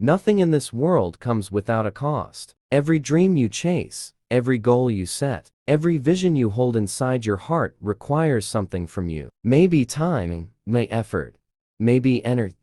Nothing in this world comes without a cost. Every dream you chase, every goal you set, every vision you hold inside your heart requires something from you. Maybe time, maybe effort, maybe energy,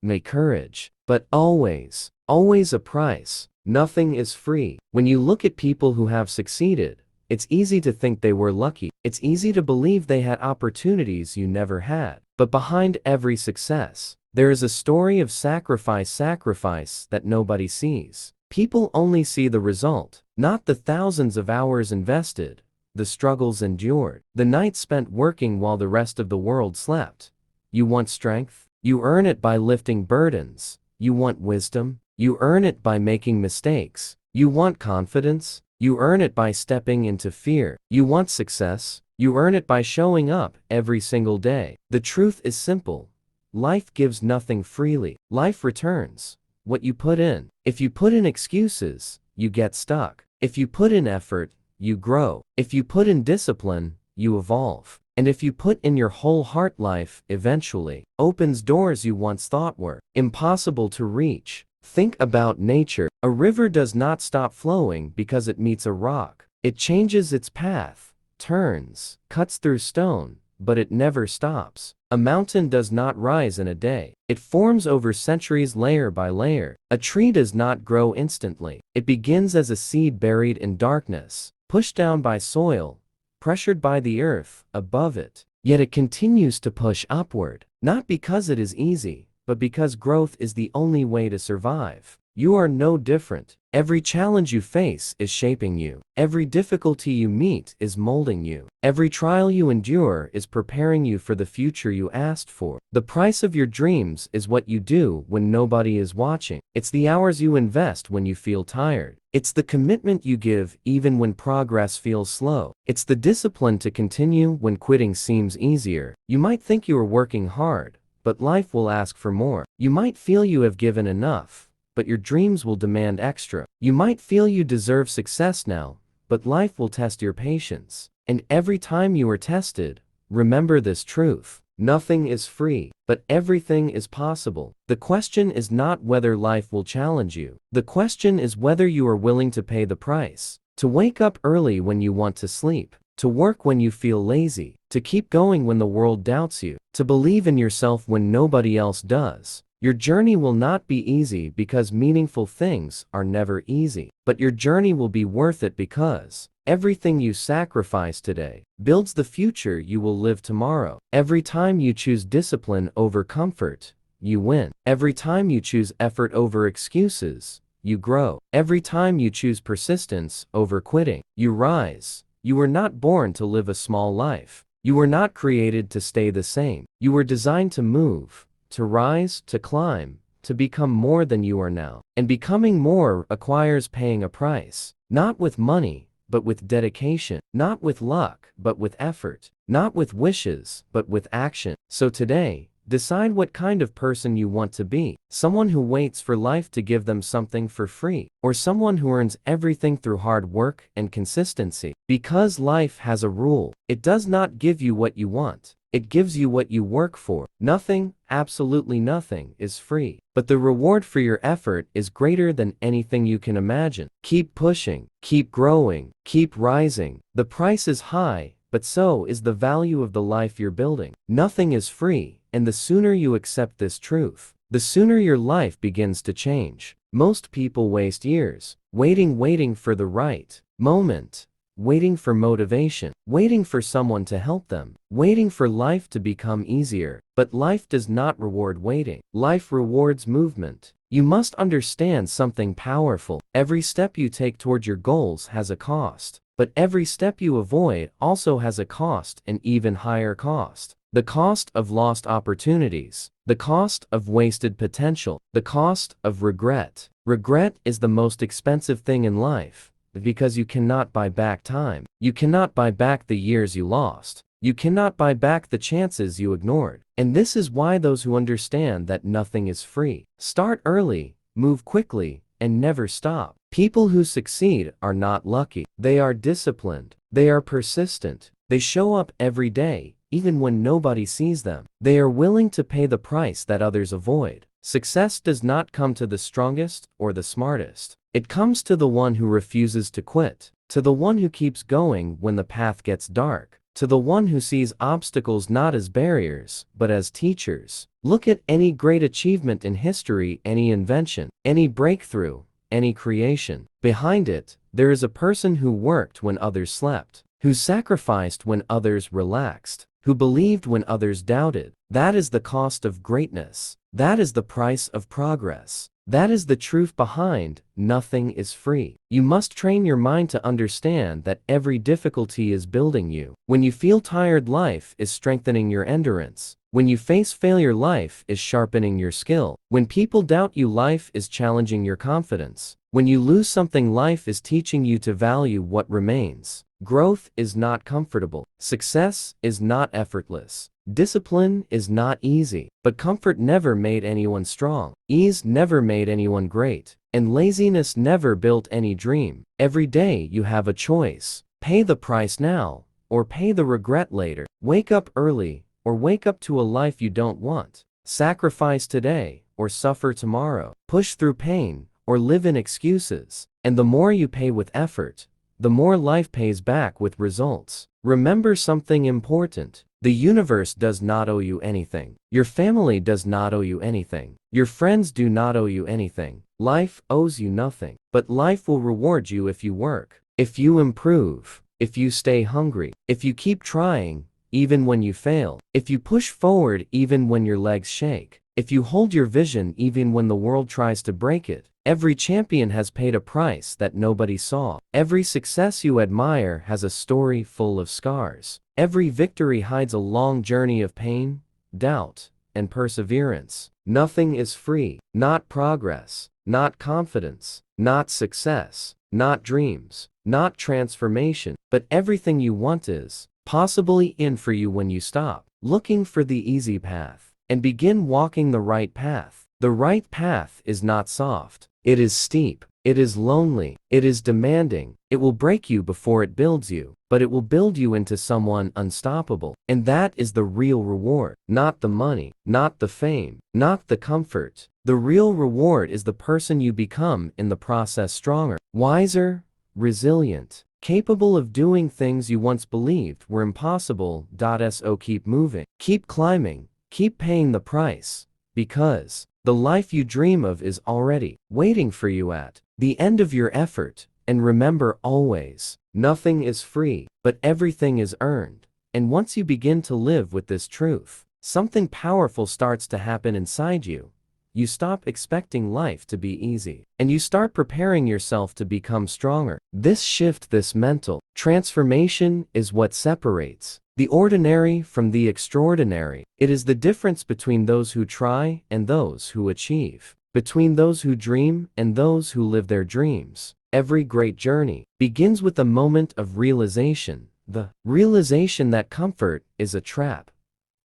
maybe courage, but always, always a price. Nothing is free. When you look at people who have succeeded, it's easy to think they were lucky. It's easy to believe they had opportunities you never had. But behind every success, there is a story of sacrifice that nobody sees. People only see the result, not the thousands of hours invested, the struggles endured, the nights spent working while the rest of the world slept. You want strength? You earn it by lifting burdens. You want wisdom? You earn it by making mistakes. You want confidence? You earn it by stepping into fear. You want success? You earn it by showing up every single day. The truth is simple. Life gives nothing freely. Life returns what you put in. If you put in excuses, you get stuck. If you put in effort, you grow. If you put in discipline, you evolve. And if you put in your whole heart, life eventually opens doors you once thought were impossible to reach. Think about nature. A river does not stop flowing because it meets a rock. It changes its path, turns, cuts through stone, but it never stops. A mountain does not rise in a day. It forms over centuries, layer by layer. A tree does not grow instantly. It begins as a seed buried in darkness, pushed down by soil, pressured by the earth above it. Yet it continues to push upward, not because it is easy, but because growth is the only way to survive. You are no different. Every challenge you face is shaping you. Every difficulty you meet is molding you. Every trial you endure is preparing you for the future you asked for. The price of your dreams is what you do when nobody is watching. It's the hours you invest when you feel tired. It's the commitment you give even when progress feels slow. It's the discipline to continue when quitting seems easier. You might think you are working hard, but life will ask for more. You might feel you have given enough, but your dreams will demand extra. You might feel you deserve success now, but life will test your patience. And every time you are tested, remember this truth. Nothing is free, but everything is possible. The question is not whether life will challenge you. The question is whether you are willing to pay the price. To wake up early when you want to sleep. To work when you feel lazy. To keep going when the world doubts you. To believe in yourself when nobody else does. Your journey will not be easy because meaningful things are never easy. But your journey will be worth it because everything you sacrifice today builds the future you will live tomorrow. Every time you choose discipline over comfort, you win. Every time you choose effort over excuses, you grow. Every time you choose persistence over quitting, you rise. You were not born to live a small life. You were not created to stay the same. You were designed to move, to rise, to climb, to become more than you are now. And becoming more requires paying a price. Not with money, but with dedication. Not with luck, but with effort. Not with wishes, but with action. So today, decide what kind of person you want to be. Someone who waits for life to give them something for free, or someone who earns everything through hard work and consistency. Because life has a rule. It does not give you what you want. It gives you what you work for. Nothing, absolutely nothing, is free. But the reward for your effort is greater than anything you can imagine. Keep pushing, keep growing, keep rising. The price is high, but so is the value of the life you're building. Nothing is free, and the sooner you accept this truth, the sooner your life begins to change. Most people waste years waiting for the right moment. Waiting for motivation, waiting for someone to help them, waiting for life to become easier. But life does not reward waiting. Life rewards movement. You must understand something powerful. Every step you take toward your goals has a cost, but every step you avoid also has a cost, an even higher cost. The cost of lost opportunities, the cost of wasted potential, the cost of regret. Regret is the most expensive thing in life. Because you cannot buy back time. You cannot buy back the years you lost. You cannot buy back the chances you ignored. And this is why those who understand that nothing is free start early, move quickly, and never stop. People who succeed are not lucky. They are disciplined. They are persistent. They show up every day, even when nobody sees them. They are willing to pay the price that others avoid. Success does not come to the strongest or the smartest. It comes to the one who refuses to quit, to the one who keeps going when the path gets dark, to the one who sees obstacles not as barriers, but as teachers. Look at any great achievement in history, any invention, any breakthrough, any creation. Behind it, there is a person who worked when others slept, who sacrificed when others relaxed, who believed when others doubted. That is the cost of greatness. That is the price of progress. That is the truth behind nothing is free. You must train your mind to understand that every difficulty is building you. When you feel tired, life is strengthening your endurance. When you face failure, life is sharpening your skill. When people doubt you, life is challenging your confidence. When you lose something, life is teaching you to value what remains. Growth is not comfortable. Success is not effortless. Discipline is not easy, but comfort never made anyone strong. Ease never made anyone great, and laziness never built any dream. Every day you have a choice. Pay the price now, or pay the regret later. Wake up early, or wake up to a life you don't want. Sacrifice today, or suffer tomorrow. Push through pain, or live in excuses. And the more you pay with effort, the more life pays back with results. Remember something important. The universe does not owe you anything. Your family does not owe you anything. Your friends do not owe you anything. Life owes you nothing. But life will reward you if you work, if you improve, if you stay hungry, if you keep trying, even when you fail, if you push forward even when your legs shake, if you hold your vision even when the world tries to break it. Every champion has paid a price that nobody saw. Every success you admire has a story full of scars. Every victory hides a long journey of pain, doubt, and perseverance. Nothing is free. Not progress, not confidence, not success, not dreams, not transformation, but everything you want is possibly in for you when you stop looking for the easy path and begin walking the right path. The right path is not soft. It is steep. It is lonely. It is demanding. It will break you before it builds you, but it will build you into someone unstoppable. And that is the real reward. Not the money, not the fame, not the comfort. The real reward is the person you become in the process, stronger, wiser, resilient, capable of doing things you once believed were impossible. So keep moving, keep climbing, keep paying the price, because the life you dream of is already waiting for you at the end of your effort. And remember always, nothing is free, but everything is earned. And once you begin to live with this truth, something powerful starts to happen inside you. You stop expecting life to be easy, and you start preparing yourself to become stronger. This shift, this mental transformation is what separates the ordinary from the extraordinary. It is the difference between those who try and those who achieve, between those who dream and those who live their dreams. Every great journey begins with a moment of realization, the realization that comfort is a trap,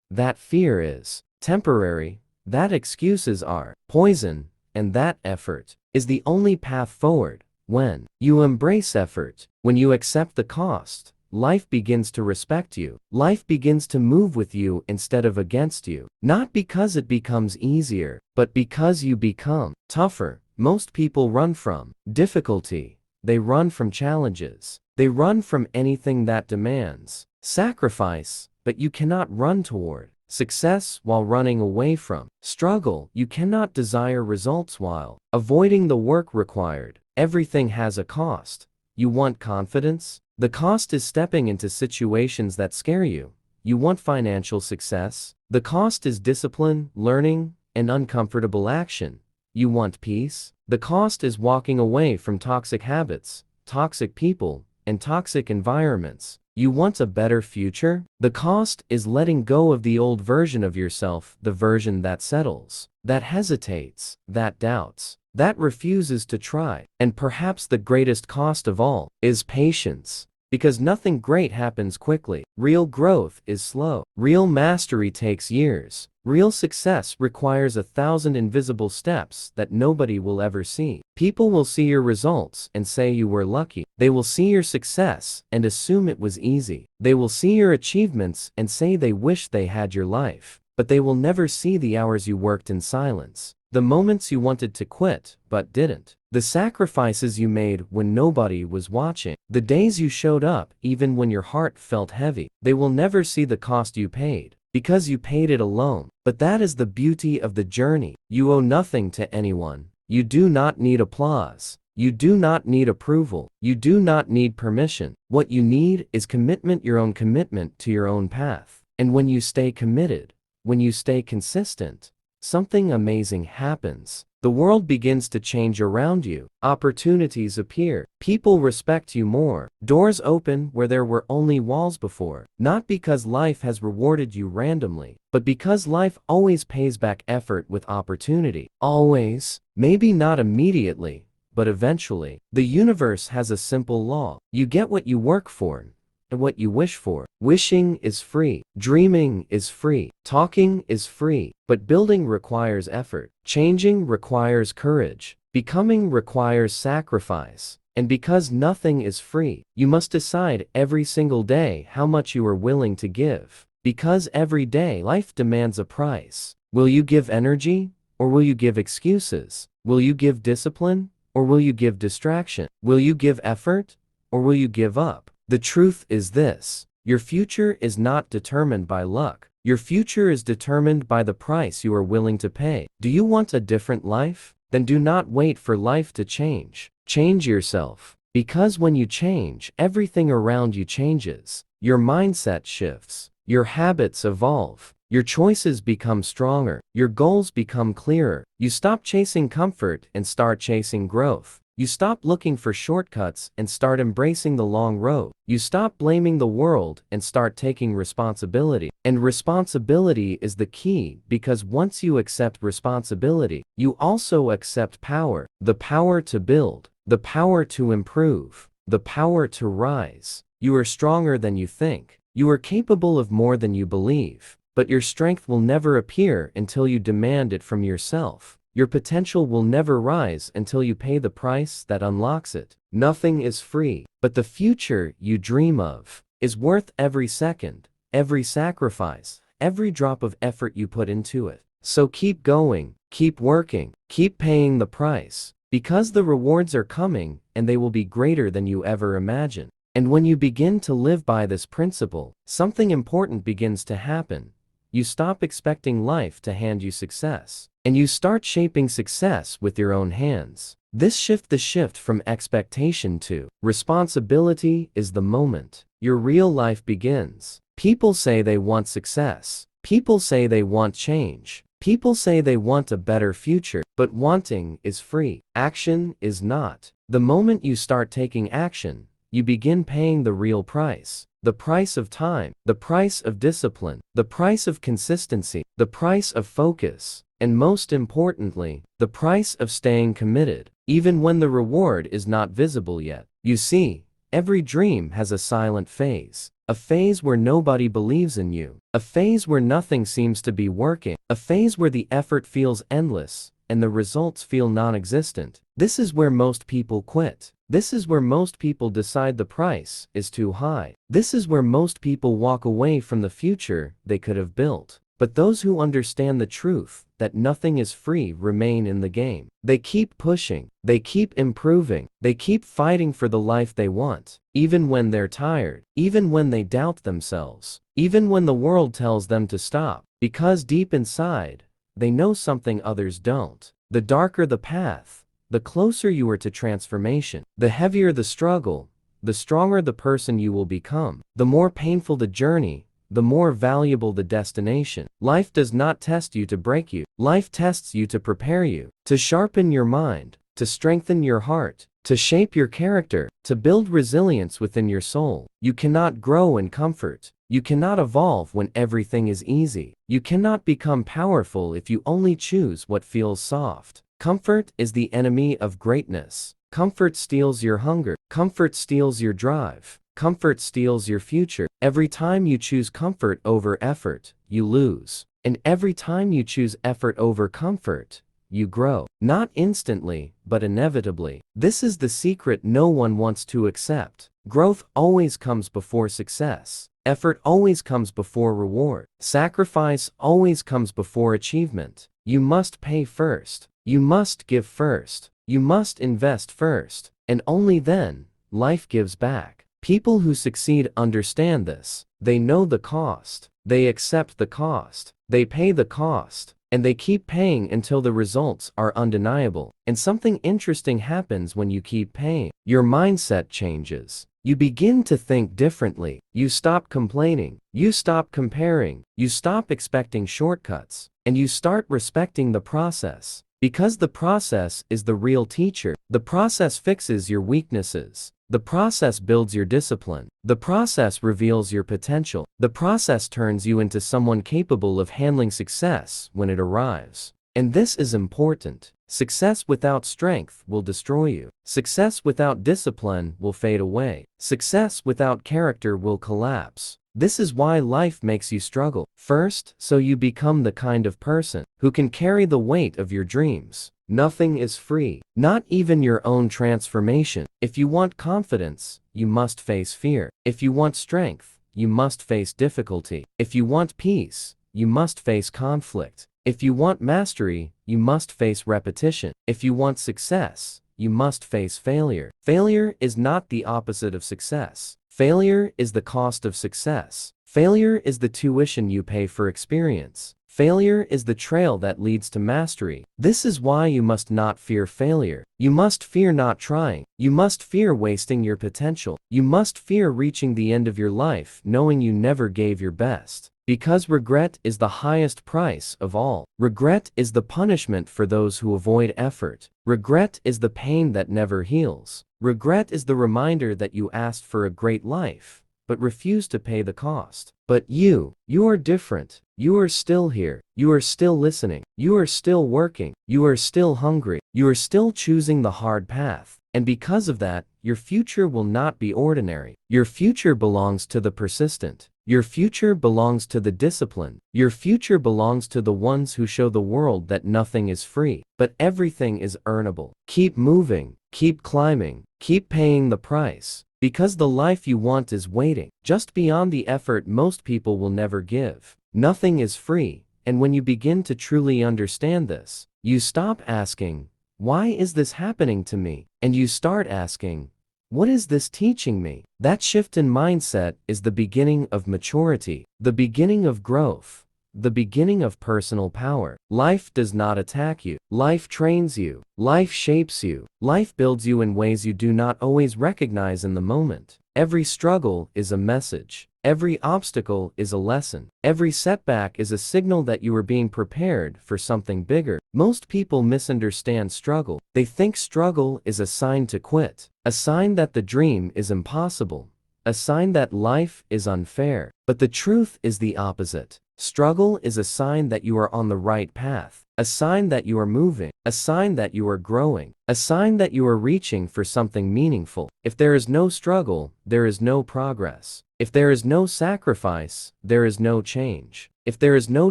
that fear is temporary, that excuses are poison, and that effort is the only path forward. When you embrace effort, when you accept the cost, life begins to respect you. Life begins to move with you instead of against you. Not because it becomes easier, but because you become tougher. Most people run from difficulty. They run from challenges. They run from anything that demands sacrifice, but you cannot run toward success while running away from struggle. You cannot desire results while avoiding the work required. Everything has a cost. You want confidence? The cost is stepping into situations that scare you. You want financial success? The cost is discipline, learning, and uncomfortable action. You want peace? The cost is walking away from toxic habits, toxic people, and toxic environments. You want a better future? The cost is letting go of the old version of yourself, the version that settles, that hesitates, that doubts, that refuses to try. And perhaps the greatest cost of all is patience. Because nothing great happens quickly. Real growth is slow. Real mastery takes years. Real success requires 1,000 invisible steps that nobody will ever see. People will see your results and say you were lucky. They will see your success and assume it was easy. They will see your achievements and say they wish they had your life. But they will never see the hours you worked in silence, The moments you wanted to quit, but didn't. The sacrifices you made when nobody was watching. The days you showed up even when your heart felt heavy. They will never see the cost you paid, because you paid it alone. But that is the beauty of the journey. You owe nothing to anyone. You do not need applause. You do not need approval. You do not need permission. What you need is commitment, your own commitment to your own path. And when you stay committed, when you stay consistent, something amazing happens. The world begins to change around you. Opportunities appear. People respect you more. Doors open where there were only walls before. Not because life has rewarded you randomly, but because life always pays back effort with opportunity. Always. Maybe not immediately, but eventually. The universe has a simple law. You get what you work for and what you wish for. Wishing is free. Dreaming is free. Talking is free. But building requires effort. Changing requires courage. Becoming requires sacrifice. And because nothing is free, you must decide every single day how much you are willing to give. Because every day life demands a price. Will you give energy, or will you give excuses? Will you give discipline, or will you give distraction? Will you give effort, or will you give up? The truth is this: your future is not determined by luck. Your future is determined by the price you are willing to pay. Do you want a different life? Then do not wait for life to change. Change yourself. Because when you change, everything around you changes. Your mindset shifts. Your habits evolve. Your choices become stronger. Your goals become clearer. You stop chasing comfort and start chasing growth. You stop looking for shortcuts and start embracing the long road. You stop blaming the world and start taking responsibility. And responsibility is the key, because once you accept responsibility, you also accept power. The power to build, the power to improve, the power to rise. You are stronger than you think. You are capable of more than you believe. But your strength will never appear until you demand it from yourself. Your potential will never rise until you pay the price that unlocks it. Nothing is free, but the future you dream of is worth every second, every sacrifice, every drop of effort you put into it. So keep going, keep working, keep paying the price, because the rewards are coming and they will be greater than you ever imagined. And when you begin to live by this principle, something important begins to happen. You stop expecting life to hand you success, and you start shaping success with your own hands. The shift from expectation to responsibility is the moment your real life begins. People say they want success. People say they want change. People say they want a better future, but wanting is free. Action is not. The moment you start taking action, you begin paying the real price. The price of time, the price of discipline, the price of consistency, the price of focus, and most importantly, the price of staying committed, even when the reward is not visible yet. You see, every dream has a silent phase. A phase where nobody believes in you. A phase where nothing seems to be working. A phase where the effort feels endless and the results feel non-existent. This is where most people quit. This is where most people decide the price is too high. This is where most people walk away from the future they could have built. But those who understand the truth that nothing is free remain in the game. They keep pushing. They keep improving. They keep fighting for the life they want, even when they're tired, even when they doubt themselves, even when the world tells them to stop. Because deep inside, they know something others don't. The darker the path, the closer you are to transformation. The heavier the struggle, the stronger the person you will become. The more painful the journey, the more valuable the destination. Life does not test you to break you. Life tests you to prepare you, to sharpen your mind, to strengthen your heart, to shape your character, to build resilience within your soul. You cannot grow in comfort. You cannot evolve when everything is easy. You cannot become powerful if you only choose what feels soft. Comfort is the enemy of greatness. Comfort steals your hunger. Comfort steals your drive. Comfort steals your future. Every time you choose comfort over effort, you lose. And every time you choose effort over comfort, you grow. Not instantly, but inevitably. This is the secret no one wants to accept. Growth always comes before success. Effort always comes before reward. Sacrifice always comes before achievement. You must pay first. You must give first. You must invest first. And only then, life gives back. People who succeed understand this. They know the cost. They accept the cost. They pay the cost. And they keep paying until the results are undeniable. And something interesting happens when you keep paying. Your mindset changes. You begin to think differently. You stop complaining. You stop comparing. You stop expecting shortcuts. And you start respecting the process. Because the process is the real teacher. The process fixes your weaknesses. The process builds your discipline. The process reveals your potential. The process turns you into someone capable of handling success when it arrives. And this is important. Success without strength will destroy you. Success without discipline will fade away. Success without character will collapse. This is why life makes you struggle. First, so you become the kind of person who can carry the weight of your dreams. Nothing is free, not even your own transformation. If you want confidence, you must face fear. If you want strength, you must face difficulty. If you want peace, you must face conflict. If you want mastery, you must face repetition. If you want success, you must face failure. Failure is not the opposite of success. Failure is the cost of success. Failure is the tuition you pay for experience. Failure is the trail that leads to mastery. This is why you must not fear failure. You must fear not trying. You must fear wasting your potential. You must fear reaching the end of your life knowing you never gave your best. Because regret is the highest price of all. Regret is the punishment for those who avoid effort. Regret is the pain that never heals. Regret is the reminder that you asked for a great life, but refused to pay the cost. But you are different. You are still here. You are still listening. You are still working. You are still hungry. You are still choosing the hard path. And because of that, your future will not be ordinary. Your future belongs to the persistent. Your future belongs to the disciplined. Your future belongs to the ones who show the world that nothing is free, but everything is earnable. Keep moving. Keep climbing. Keep paying the price. Because the life you want is waiting, just beyond the effort most people will never give. Nothing is free, and when you begin to truly understand this, you stop asking, "Why is this happening to me?" And you start asking, "What is this teaching me?" That shift in mindset is the beginning of maturity, the beginning of growth, the beginning of personal power. Life does not attack you. Life trains you. Life shapes you. Life builds you in ways you do not always recognize in the moment. Every struggle is a message. Every obstacle is a lesson. Every setback is a signal that you are being prepared for something bigger. Most people misunderstand struggle. They think struggle is a sign to quit, a sign that the dream is impossible, a sign that life is unfair. But the truth is the opposite. Struggle is a sign that you are on the right path, a sign that you are moving, a sign that you are growing, a sign that you are reaching for something meaningful. If there is no struggle, there is no progress. If there is no sacrifice, there is no change. If there is no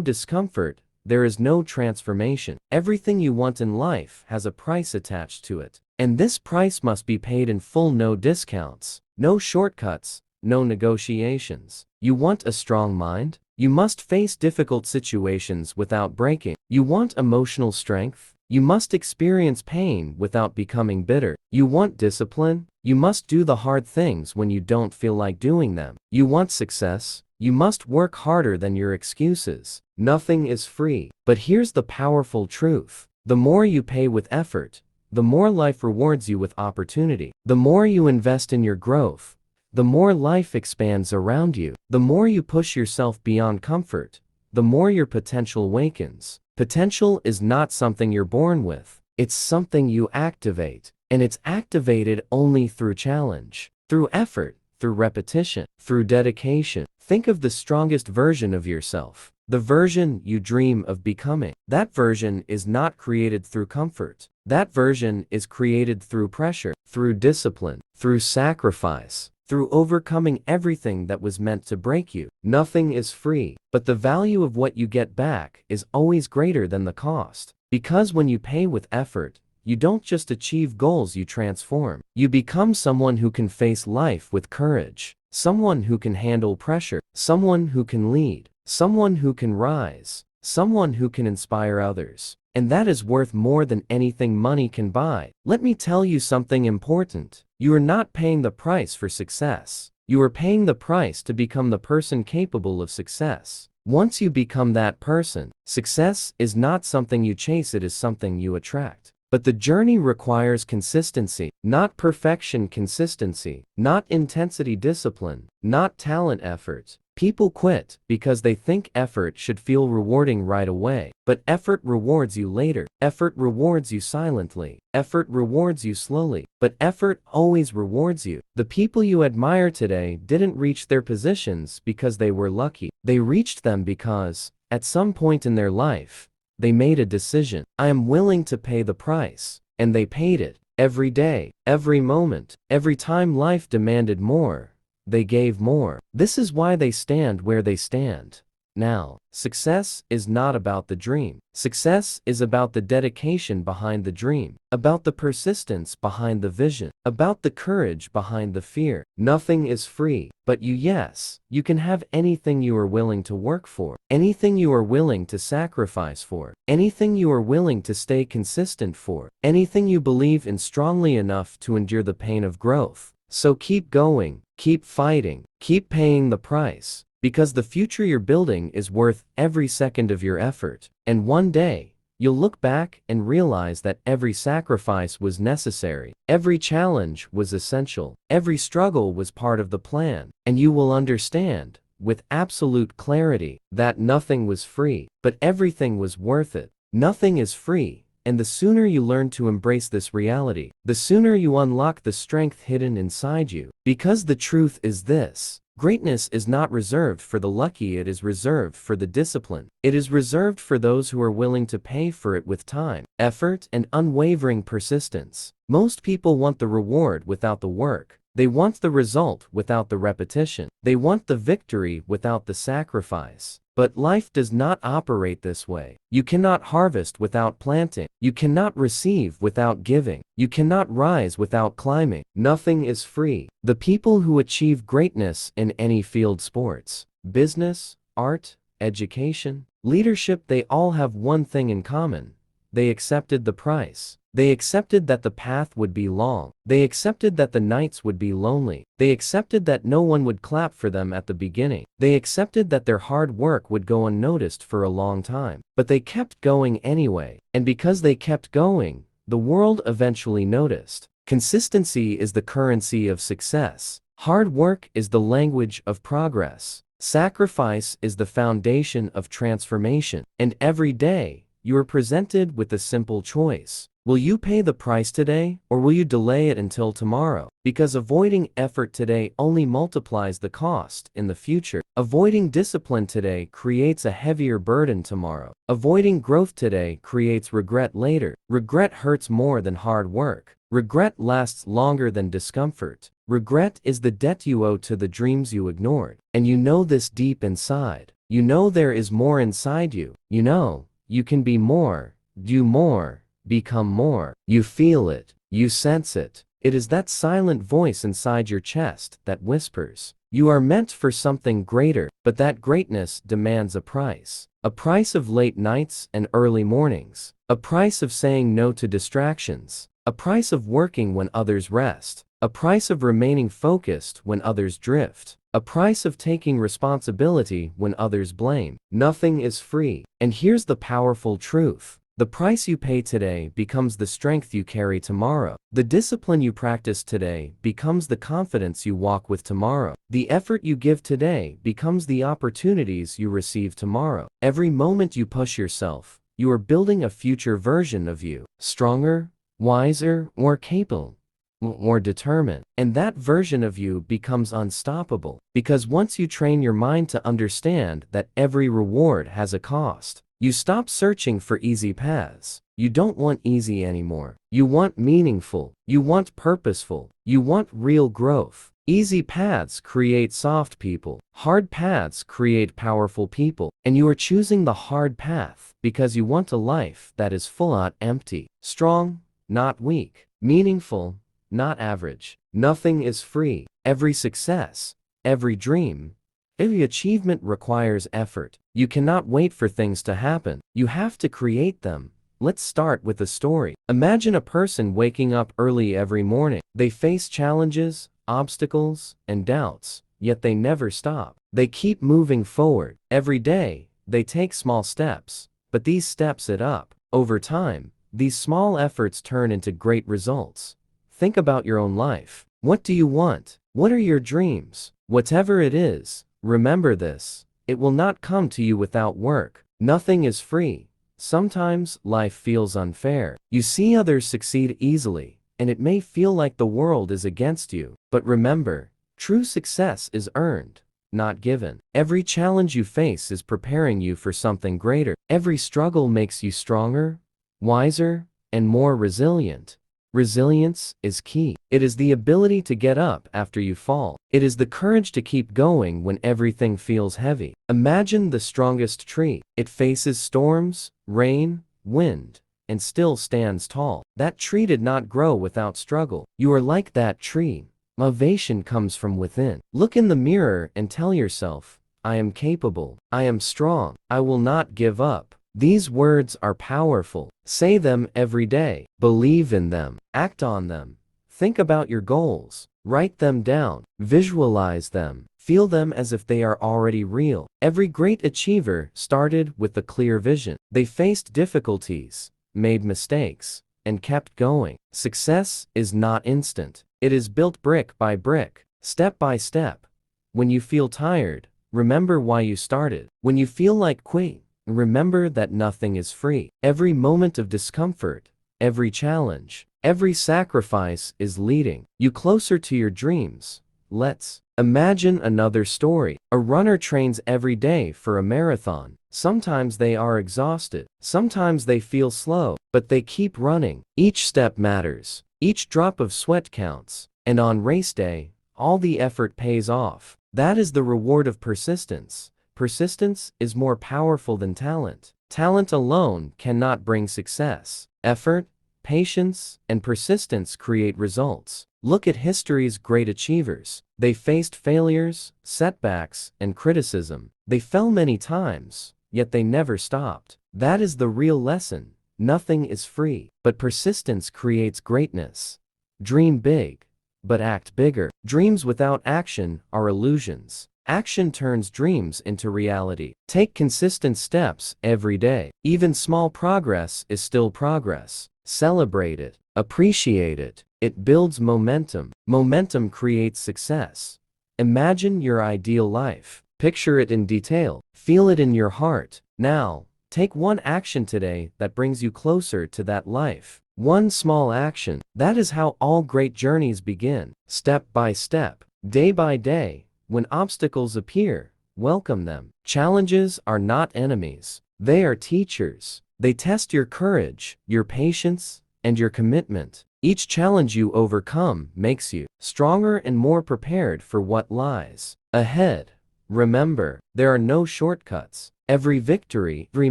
discomfort, there is no transformation. Everything you want in life has a price attached to it. And this price must be paid in full, no discounts, no shortcuts, no negotiations. You want a strong mind? You must face difficult situations without breaking. You want emotional strength? You must experience pain without becoming bitter. You want discipline? You must do the hard things when you don't feel like doing them. You want success? You must work harder than your excuses. Nothing is free. But here's the powerful truth. The more you pay with effort, the more life rewards you with opportunity. The more you invest in your growth, the more life expands around you. The more you push yourself beyond comfort, the more your potential awakens. Potential is not something you're born with. It's something you activate. And it's activated only through challenge, through effort, through repetition, through dedication. Think of the strongest version of yourself, the version you dream of becoming. That version is not created through comfort. That version is created through pressure, through discipline, through sacrifice, through overcoming everything that was meant to break you. Nothing is free, but the value of what you get back is always greater than the cost. Because when you pay with effort, you don't just achieve goals, you transform. You become someone who can face life with courage, someone who can handle pressure, someone who can lead, someone who can rise, someone who can inspire others. And that is worth more than anything money can buy. Let me tell you something important. You are not paying the price for success. You are paying the price to become the person capable of success. Once you become that person, success is not something you chase, it is something you attract. But the journey requires consistency, not perfection. Consistency, not intensity. Discipline, not talent. Effort. People quit because they think effort should feel rewarding right away. But effort rewards you later. Effort rewards you silently. Effort rewards you slowly. But effort always rewards you. The people you admire today didn't reach their positions because they were lucky. They reached them because, at some point in their life, they made a decision. I am willing to pay the price. And they paid it. Every day, every moment, every time life demanded more, they gave more. This is why they stand where they stand now. Success is not about the dream. Success is about the dedication behind the dream, about the persistence behind the vision, about the courage behind the fear. Nothing is free, but you can have anything you are willing to work for, anything you are willing to sacrifice for, anything you are willing to stay consistent for, anything you believe in strongly enough to endure the pain of growth. So keep going, keep fighting, keep paying the price, because the future you're building is worth every second of your effort. And one day, you'll look back and realize that every sacrifice was necessary, every challenge was essential, every struggle was part of the plan, and you will understand, with absolute clarity, that nothing was free, but everything was worth it. Nothing is free. And the sooner you learn to embrace this reality, the sooner you unlock the strength hidden inside you. Because the truth is this: greatness is not reserved for the lucky, it is reserved for the disciplined. It is reserved for those who are willing to pay for it with time, effort, and unwavering persistence. Most people want the reward without the work. They want the result without the repetition. They want the victory without the sacrifice. But life does not operate this way. You cannot harvest without planting. You cannot receive without giving. You cannot rise without climbing. Nothing is free. The people who achieve greatness in any field, sports, business, art, education, leadership, they all have one thing in common. They accepted the price. They accepted that the path would be long. They accepted that the nights would be lonely. They accepted that no one would clap for them at the beginning. They accepted that their hard work would go unnoticed for a long time. But they kept going anyway. And because they kept going, the world eventually noticed. Consistency is the currency of success. Hard work is the language of progress. Sacrifice is the foundation of transformation. And every day, you are presented with a simple choice. Will you pay the price today, or will you delay it until tomorrow? Because avoiding effort today only multiplies the cost in the future. Avoiding discipline today creates a heavier burden tomorrow. Avoiding growth today creates regret later. Regret hurts more than hard work. Regret lasts longer than discomfort. Regret is the debt you owe to the dreams you ignored. And you know this deep inside. You know there is more inside you. You know you can be more, do more, become more. You feel it. You sense it. It is that silent voice inside your chest that whispers, you are meant for something greater, but that greatness demands a price. A price of late nights and early mornings. A price of saying no to distractions. A price of working when others rest. A price of remaining focused when others drift. A price of taking responsibility when others blame. Nothing is free. And here's the powerful truth. The price you pay today becomes the strength you carry tomorrow. The discipline you practice today becomes the confidence you walk with tomorrow. The effort you give today becomes the opportunities you receive tomorrow. Every moment you push yourself, you are building a future version of you. Stronger, wiser, more capable, more determined. And that version of you becomes unstoppable. Because once you train your mind to understand that every reward has a cost, you stop searching for easy paths. You don't want easy anymore. You want meaningful. You want purposeful. You want real growth. Easy paths create soft people. Hard paths create powerful people. And you are choosing the hard path because you want a life that is full, not empty. Strong, not weak. Meaningful, not average. Nothing is free. Every success, every dream, Every achievement requires effort. You cannot wait for things to happen. You have to create them. Let's start with a story. Imagine a person waking up early every morning. They face challenges, obstacles, and doubts, yet they never stop. They keep moving forward. Every day, they take small steps, but these steps add up. Over time, these small efforts turn into great results. Think about your own life. What do you want? What are your dreams? Whatever it is, remember this: it will not come to you without work. Nothing is free. Sometimes life feels unfair. You see others succeed easily, and it may feel like the world is against you. But remember, true success is earned, not given. Every challenge you face is preparing you for something greater. Every struggle makes you stronger, wiser, and more resilient. Resilience is key. It is the ability to get up after you fall. It is the courage to keep going when everything feels heavy. Imagine the strongest tree. It faces storms, rain, wind, and still stands tall. That tree did not grow without struggle. You are like that tree. Motivation comes from within. Look in the mirror and tell yourself, I am capable. I am strong. I will not give up. These words are powerful. Say them every day. Believe in them. Act on them. Think about your goals. Write them down. Visualize them. Feel them as if they are already real. Every great achiever started with a clear vision. They faced difficulties, made mistakes, and kept going. Success is not instant. It is built brick by brick, step by step. When you feel tired, remember why you started. When you feel like quitting, remember that nothing is free. Every moment of discomfort, every challenge, every sacrifice is leading you closer to your dreams. Let's imagine another story. A runner trains every day for a marathon. Sometimes they are exhausted. Sometimes they feel slow, but they keep running. Each step matters. Each drop of sweat counts. And on race day, all the effort pays off. That is the reward of persistence. Persistence is more powerful than talent. Talent alone cannot bring success. Effort, patience, and persistence create results. Look at history's great achievers. They faced failures, setbacks, and criticism. They fell many times, yet they never stopped. That is the real lesson. Nothing is free, but persistence creates greatness. Dream big, but act bigger. Dreams without action are illusions. Action turns dreams into reality. Take consistent steps every day. Even small progress is still progress. Celebrate it. Appreciate it. It builds momentum. Momentum creates success. Imagine your ideal life. Picture it in detail. Feel it in your heart. Now, take one action today that brings you closer to that life. One small action. That is how all great journeys begin. Step by step, day by day. When obstacles appear, welcome them. Challenges are not enemies. They are teachers. They test your courage, your patience, and your commitment. Each challenge you overcome makes you stronger and more prepared for what lies ahead. Remember, there are no shortcuts. Every victory, every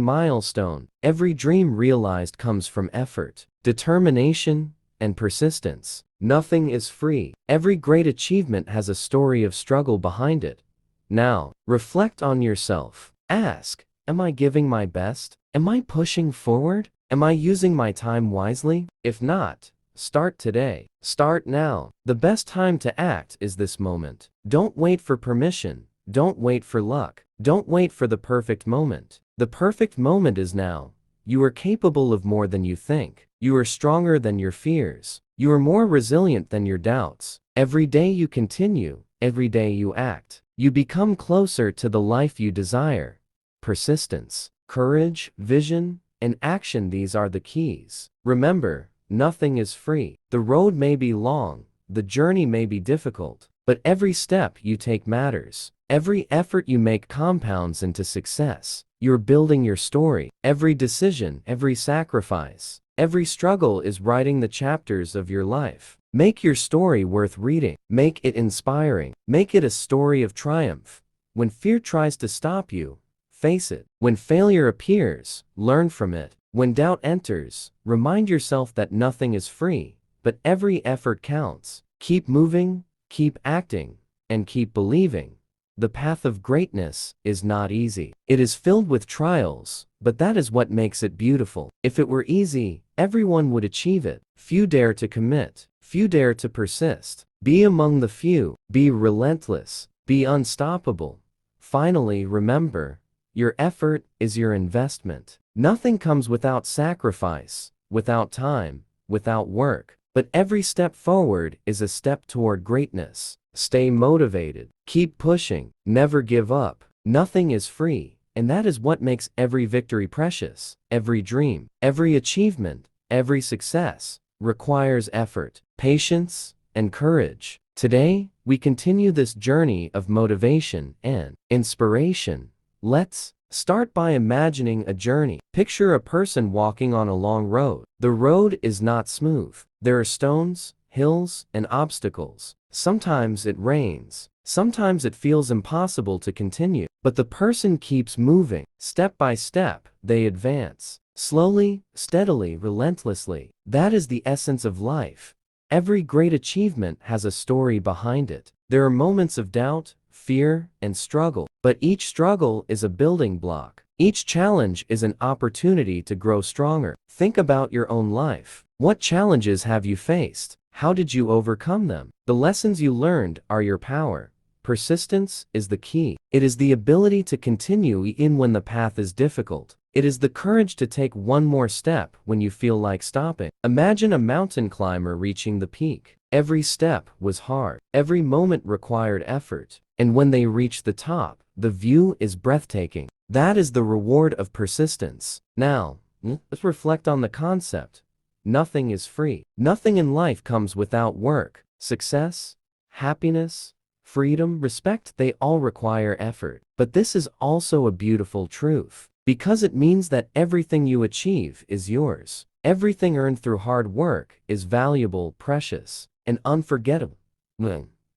milestone, every dream realized comes from effort, determination, and persistence. Nothing is free. Every great achievement has a story of struggle behind it. Now, reflect on yourself. Ask, am I giving my best? Am I pushing forward? Am I using my time wisely? If not, start today. Start now. The best time to act is this moment. Don't wait for permission. Don't wait for luck. Don't wait for the perfect moment. The perfect moment is now. You are capable of more than you think. You are stronger than your fears. You are more resilient than your doubts. Every day you continue, every day you act, you become closer to the life you desire. Persistence, courage, vision, and action, these are the keys. Remember, nothing is free. The road may be long, the journey may be difficult, but every step you take matters. Every effort you make compounds into success. You're building your story. Every decision, every sacrifice, every struggle is writing the chapters of your life. Make your story worth reading. Make it inspiring. Make it a story of triumph. When fear tries to stop you, face it. When failure appears, learn from it. When doubt enters, remind yourself that nothing is free, but every effort counts. Keep moving, keep acting, and keep believing. The path of greatness is not easy. It is filled with trials, but that is what makes it beautiful. If it were easy, everyone would achieve it. Few dare to commit. Few dare to persist. Be among the few. Be relentless. Be unstoppable. Finally, remember, your effort is your investment. Nothing comes without sacrifice, without time, without work. But every step forward is a step toward greatness. Stay motivated. Keep pushing. Never give up. Nothing is free, and that is what makes every victory precious. Every dream, every achievement, every success requires effort, patience, and courage. Today, we continue this journey of motivation and inspiration. Let's start by imagining a journey. Picture a person walking on a long road. The road is not smooth. There are stones, hills, and obstacles. Sometimes it rains. Sometimes it feels impossible to continue. But the person keeps moving. Step by step, they advance. Slowly, steadily, relentlessly. That is the essence of life. Every great achievement has a story behind it. There are moments of doubt, fear, and struggle. But each struggle is a building block. Each challenge is an opportunity to grow stronger. Think about your own life. What challenges have you faced? How did you overcome them? The lessons you learned are your power. Persistence is the key. It is the ability to continue even when the path is difficult. It is the courage to take one more step when you feel like stopping. Imagine a mountain climber reaching the peak. Every step was hard. Every moment required effort. And when they reach the top, the view is breathtaking. That is the reward of persistence. Now, let's reflect on the concept. Nothing is free. Nothing in life comes without work. Success, happiness, freedom, respect, they all require effort. But this is also a beautiful truth, because it means that everything you achieve is yours. Everything earned through hard work is valuable, precious, and unforgettable.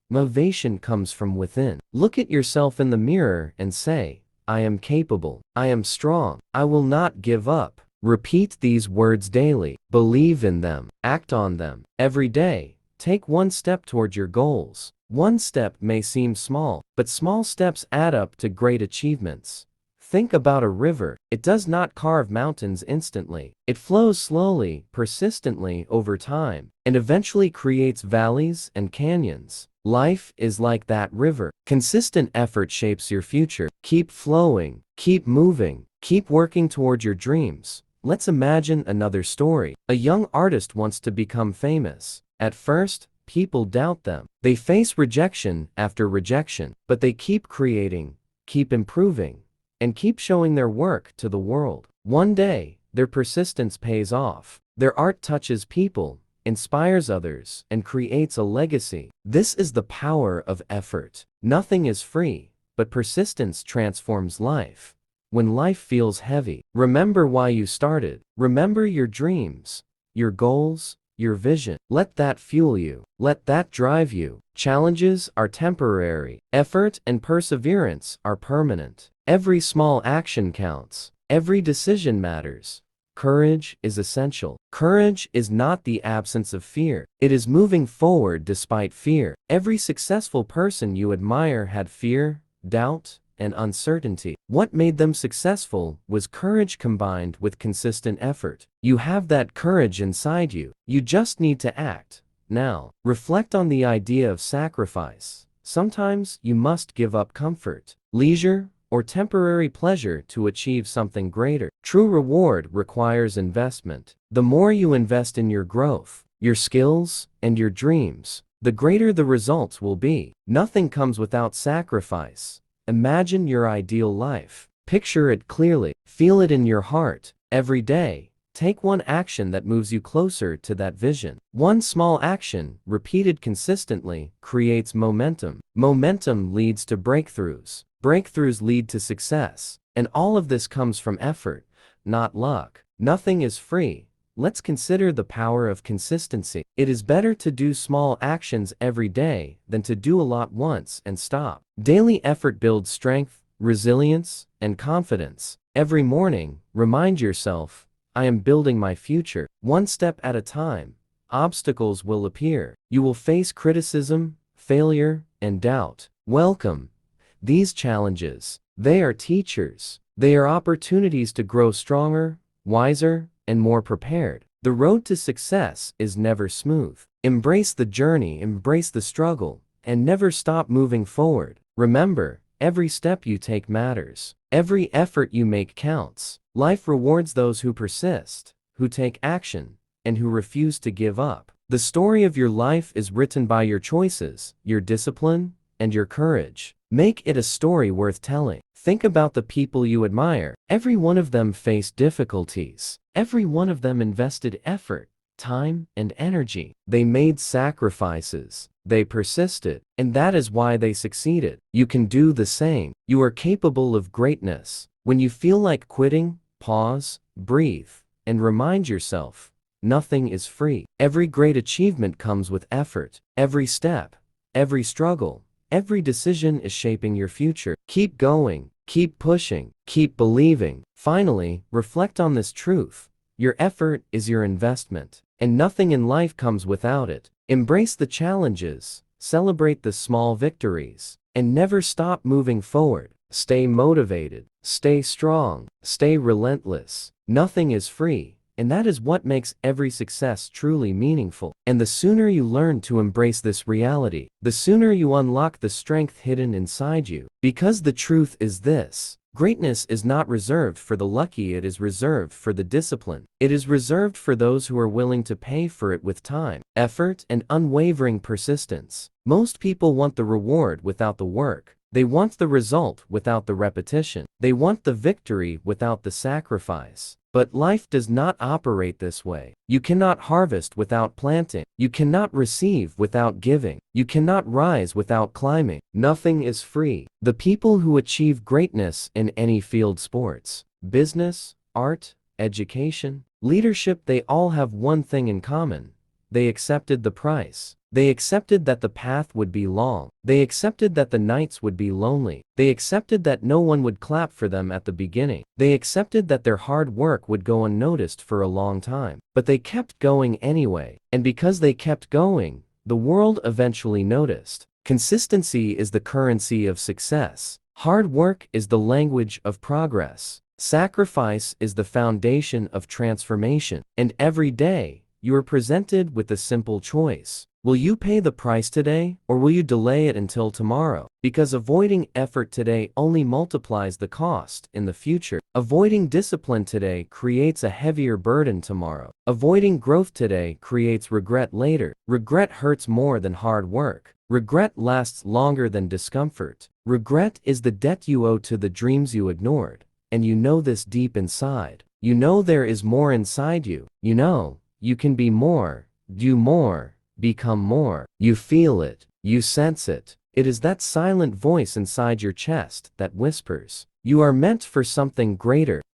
Motivation comes from within. Look at yourself in the mirror and say, I am capable. I am strong. I will not give up. Repeat these words daily. Believe in them. Act on them. Every day, take one step toward your goals. One step may seem small, but small steps add up to great achievements. Think about a river. It does not carve mountains instantly. It flows slowly, persistently over time, and eventually creates valleys and canyons. Life is like that river. Consistent effort shapes your future. Keep flowing. Keep moving. Keep working toward your dreams. Let's imagine another story. A young artist wants to become famous. At first, people doubt them. They face rejection after rejection, but they keep creating, keep improving, and keep showing their work to the world. One day, their persistence pays off. Their art touches people, inspires others, and creates a legacy. This is the power of effort. Nothing is free, but persistence transforms life. When life feels heavy, remember why you started. Remember your dreams, your goals, your vision. Let that fuel you. Let that drive you. Challenges are temporary. Effort and perseverance are permanent. Every small action counts. Every decision matters. Courage is essential. Courage is not the absence of fear. It is moving forward despite fear. Every successful person you admire had fear, doubt, and uncertainty. What made them successful was courage combined with consistent effort. You have that courage inside you. You just need to act. Now, reflect on the idea of sacrifice. Sometimes you must give up comfort, leisure, or temporary pleasure to achieve something greater. True reward requires investment. The more you invest in your growth, your skills, and your dreams, the greater the results will be. Nothing comes without sacrifice. Imagine your ideal life. Picture it clearly. Feel it in your heart. Every day, take one action that moves you closer to that vision. One small action, repeated consistently, creates momentum. Momentum leads to breakthroughs. Breakthroughs lead to success. And all of this comes from effort, not luck. Nothing is free. Let's consider the power of consistency. It is better to do small actions every day than to do a lot once and stop. Daily effort builds strength, resilience, and confidence. Every morning, remind yourself, I am building my future. One step at a time. Obstacles will appear. You will face criticism, failure, and doubt. Welcome. These challenges, they are teachers. They are opportunities to grow stronger, wiser, and more prepared. The road to success is never smooth. Embrace the journey, embrace the struggle, and never stop moving forward. Remember, every step you take matters. Every effort you make counts. Life rewards those who persist, who take action, and who refuse to give up. The story of your life is written by your choices, your discipline, and your courage. Make it a story worth telling. Think about the people you admire. Every one of them faced difficulties. Every one of them invested effort, time, and energy. They made sacrifices. They persisted. And that is why they succeeded. You can do the same. You are capable of greatness. When you feel like quitting, pause, breathe, and remind yourself, nothing is free. Every great achievement comes with effort. Every step, every struggle, every decision is shaping your future. Keep going, keep pushing, keep believing. Finally, reflect on this truth. Your effort is your investment, and nothing in life comes without it. Embrace the challenges, celebrate the small victories, and never stop moving forward. Stay motivated, stay strong, stay relentless. Nothing is free, and that is what makes every success truly meaningful. And the sooner you learn to embrace this reality, the sooner you unlock the strength hidden inside you. Because the truth is this: greatness is not reserved for the lucky, it is reserved for the disciplined. It is reserved for those who are willing to pay for it with time, effort, and unwavering persistence. Most people want the reward without the work. They want the result without the repetition. They want the victory without the sacrifice. But life does not operate this way. You cannot harvest without planting. You cannot receive without giving. You cannot rise without climbing. Nothing is free. The people who achieve greatness in any field, sports, business, art, education, leadership, they all have one thing in common. They accepted the price. They accepted that the path would be long. They accepted that the nights would be lonely. They accepted that no one would clap for them at the beginning. They accepted that their hard work would go unnoticed for a long time. But they kept going anyway. And because they kept going, the world eventually noticed. Consistency is the currency of success. Hard work is the language of progress. Sacrifice is the foundation of transformation. And every day, you are presented with a simple choice. Will you pay the price today, or will you delay it until tomorrow? Because avoiding effort today only multiplies the cost in the future. Avoiding discipline today creates a heavier burden tomorrow. Avoiding growth today creates regret later. Regret hurts more than hard work. Regret lasts longer than discomfort. Regret is the debt you owe to the dreams you ignored. And you know this deep inside. You know there is more inside you. You know you can be more, do more, become more. You feel it. You sense it. It is that silent voice inside your chest that whispers, you are meant for something greater.